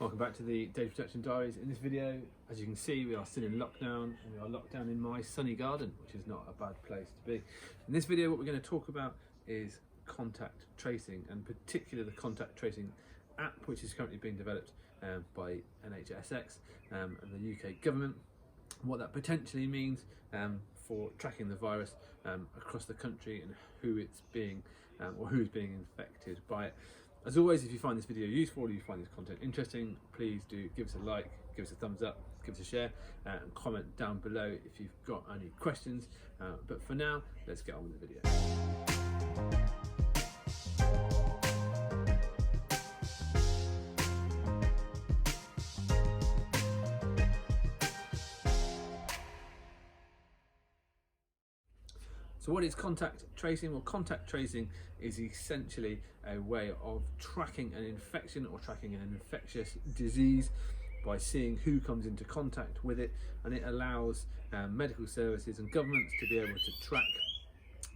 Welcome back to the Data Protection Diaries. In this video, as you can see, we are still in lockdown, and we are locked down in my sunny garden, which is not a bad place to be. In this video, what we're going to talk about is contact tracing, and particularly the contact tracing app, which is currently being developed by NHSX and the UK government, and what that potentially means for tracking the virus across the country and who it's being or who's being infected by it. As always, if you find this video useful or you find this content interesting, please do give us a like, give us a thumbs up, give us a share, and comment down below if you've got any questions. But for now, let's get on with the video. So what is contact tracing? Well, contact tracing is essentially a way of tracking an infection or tracking an infectious disease by seeing who comes into contact with it, and it allows medical services and governments to be able to track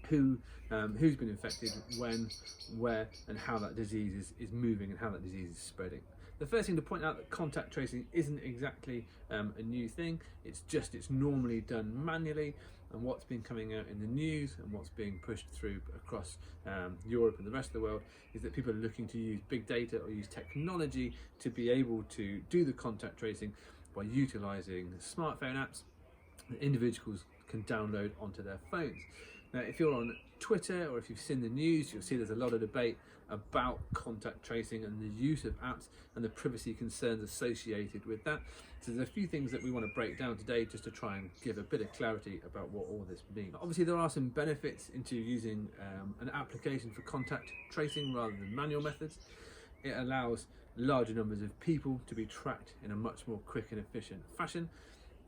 who's been infected, when, where, and how that disease is moving and how that disease is spreading. The first thing to point out that contact tracing isn't exactly a new thing. It's normally done manually, and what's been coming out in the news and what's being pushed through across Europe and the rest of the world is that people are looking to use big data or use technology to be able to do the contact tracing by utilising smartphone apps that individuals can download onto their phones. Now, if you're on Twitter or if you've seen the news, you'll see there's a lot of debate about contact tracing and the use of apps and the privacy concerns associated with that. So there's a few things that we want to break down today just to try and give a bit of clarity about what all this means. Obviously, there are some benefits into using an application for contact tracing rather than manual methods. It allows larger numbers of people to be tracked in a much more quick and efficient fashion.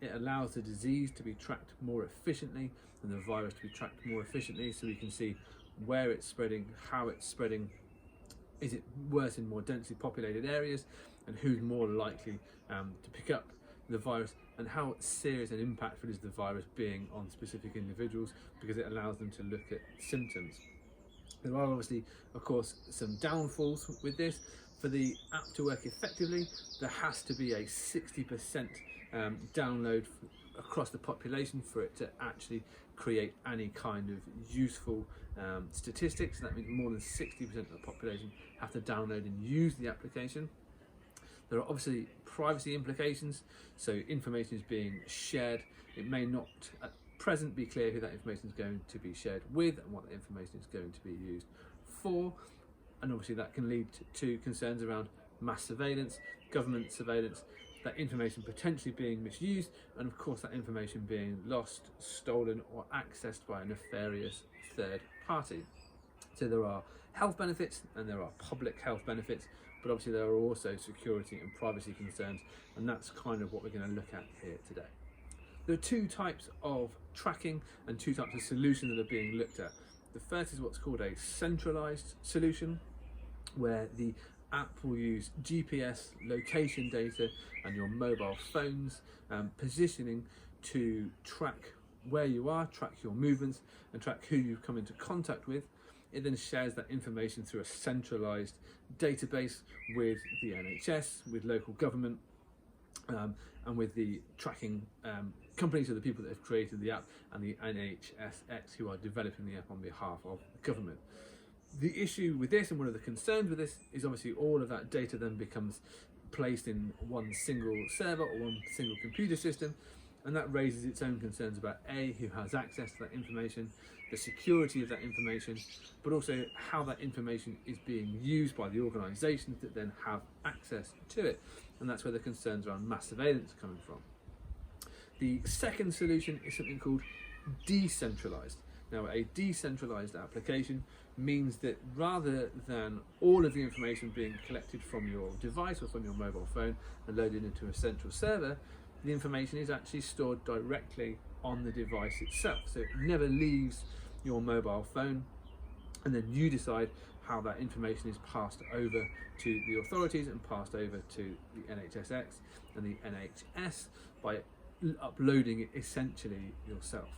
It allows the disease to be tracked more efficiently and the virus to be tracked more efficiently, so we can see where it's spreading, how it's spreading, is it worse in more densely populated areas, and who's more likely to pick up the virus, and how serious and impactful is the virus being on specific individuals, because it allows them to look at symptoms. There are obviously, of course, some downfalls with this. For the app to work effectively, there has to be a 60% download across the population for it to actually create any kind of useful statistics. That means more than 60% of the population have to download and use the application. There are obviously privacy implications, so information is being shared. It may not at present be clear who that information is going to be shared with and what that information is going to be used for, and obviously that can lead to concerns around mass surveillance, government surveillance, that information potentially being misused, and of course that information being lost, stolen, or accessed by a nefarious third party. So there are health benefits and there are public health benefits, but obviously there are also security and privacy concerns, and that's kind of what we're going to look at here today. There are two types of tracking and two types of solutions that are being looked at. The first is what's called a centralized solution, where the app will use GPS location data and your mobile phone's positioning to track where you are, track your movements, and track who you've come into contact with. It then shares that information through a centralized database with the NHS, with local government, and with the tracking companies, or the people that have created the app, and the NHSX, who are developing the app on behalf of the government. The issue with this, and one of the concerns with this, is obviously all of that data then becomes placed in one single server or one single computer system, and that raises its own concerns about who has access to that information, the security of that information, but also how that information is being used by the organisations that then have access to it, and that's where the concerns around mass surveillance are coming from. The second solution is something called decentralized. Now, a decentralized application means that rather than all of the information being collected from your device or from your mobile phone and loaded into a central server, the information is actually stored directly on the device itself. So it never leaves your mobile phone, and then you decide how that information is passed over to the authorities and passed over to the NHSX and the NHS by uploading it essentially yourself.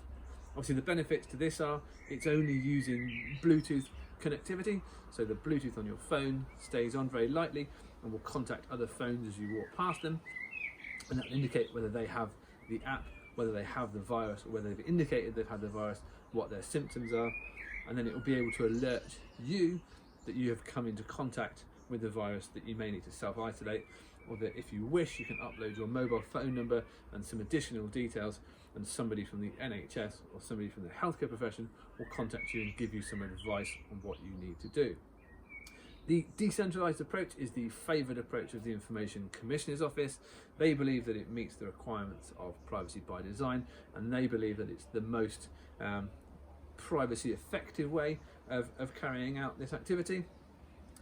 Obviously the benefits to this are it's only using Bluetooth connectivity, so the Bluetooth on your phone stays on very lightly, and will contact other phones as you walk past them, and that will indicate whether they have the app, whether they have the virus, or whether they've indicated they've had the virus, what their symptoms are, and then it will be able to alert you that you have come into contact with the virus, that you may need to self-isolate, or that if you wish you can upload your mobile phone number and some additional details, and somebody from the NHS or somebody from the healthcare profession will contact you and give you some advice on what you need to do. The decentralised approach is the favoured approach of the Information Commissioner's Office. They believe that it meets the requirements of privacy by design, and they believe that it's the most privacy effective way of carrying out this activity.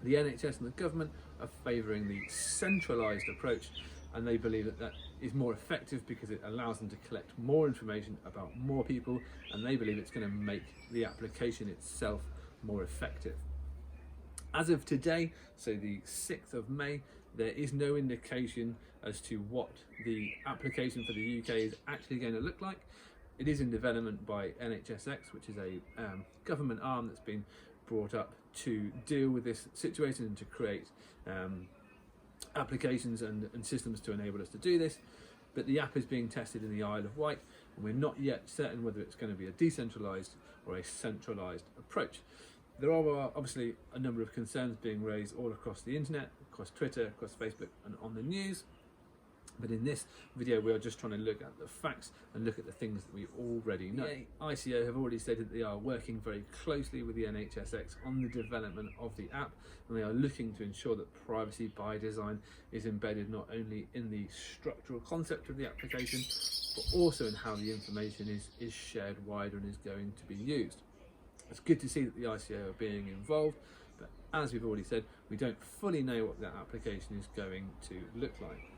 The NHS and the government are favouring the centralised approach, and they believe that that is more effective because it allows them to collect more information about more people, and they believe it's going to make the application itself more effective. As of today, so the 6th of May, there is no indication as to what the application for the UK is actually going to look like. It is in development by NHSX, which is a government arm that's been brought up to deal with this situation and to create applications and systems to enable us to do this. But the app is being tested in the Isle of Wight, and we're not yet certain whether it's going to be a decentralised or a centralised approach. There are obviously a number of concerns being raised all across the internet, across Twitter, across Facebook and on the news. But in this video, we are just trying to look at the facts and look at the things that we already know. The ICO have already stated that they are working very closely with the NHSX on the development of the app, and they are looking to ensure that privacy by design is embedded not only in the structural concept of the application, but also in how the information is shared wider and is going to be used. It's good to see that the ICO are being involved, but as we've already said, we don't fully know what that application is going to look like.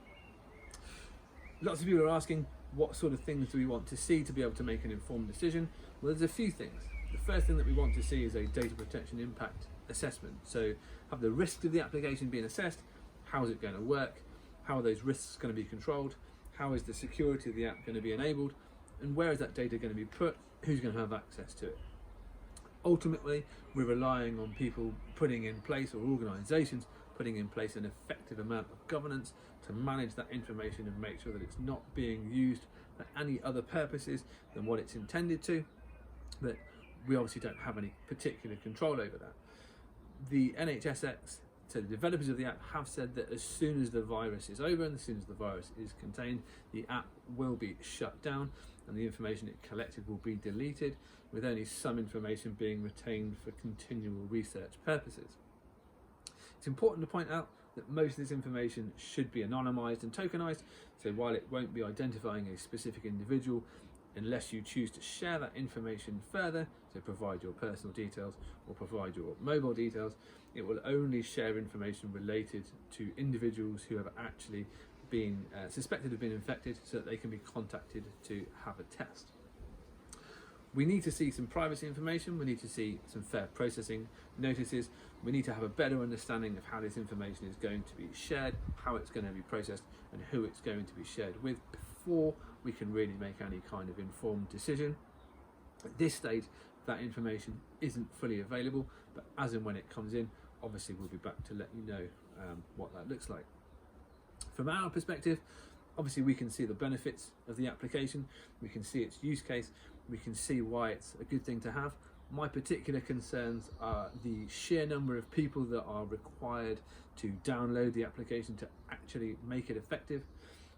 Lots of people are asking, what sort of things do we want to see to be able to make an informed decision? Well, there's a few things. The first thing that we want to see is a data protection impact assessment. So have the risks of the application been assessed? How is it going to work? How are those risks going to be controlled? How is the security of the app going to be enabled? And where is that data going to be put? Who's going to have access to it? Ultimately, we're relying on people putting in place, or organisations putting in place, an effective amount of governance to manage that information and make sure that it's not being used for any other purposes than what it's intended to. But we obviously don't have any particular control over that. The NHSX, so the developers of the app, have said that as soon as the virus is over and as soon as the virus is contained, the app will be shut down and the information it collected will be deleted, with only some information being retained for continual research purposes. It's important to point out that most of this information should be anonymised and tokenised, so while it won't be identifying a specific individual, unless you choose to share that information further, so provide your personal details or provide your mobile details, it will only share information related to individuals who have actually been suspected of being infected, so that they can be contacted to have a test. We need to see some privacy information, we need to see some fair processing notices, we need to have a better understanding of how this information is going to be shared, how it's going to be processed and who it's going to be shared with before we can really make any kind of informed decision. At this stage, that information isn't fully available, but as and when it comes in, obviously we'll be back to let you know what that looks like. From our perspective, obviously we can see the benefits of the application, we can see its use case, we can see why it's a good thing to have. My particular concerns are the sheer number of people that are required to download the application to actually make it effective,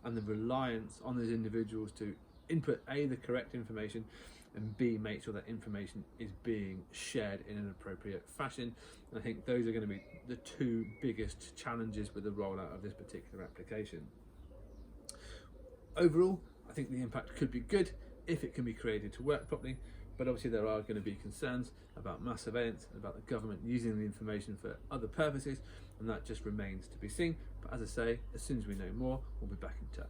and the reliance on those individuals to input A, the correct information, and B, make sure that information is being shared in an appropriate fashion. And I think those are going to be the two biggest challenges with the rollout of this particular application. Overall, I think the impact could be good if it can be created to work properly, but obviously there are going to be concerns about mass surveillance, about the government using the information for other purposes, and that just remains to be seen. But as I say, as soon as we know more, we'll be back in touch.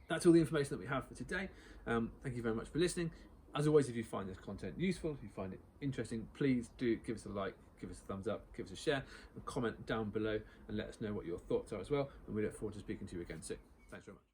That's all the information that we have for today. Thank you very much for listening. As always, if you find this content useful, if you find it interesting, please do give us a like, give us a thumbs up, give us a share, and comment down below and let us know what your thoughts are as well. And we look forward to speaking to you again soon. Thanks very much.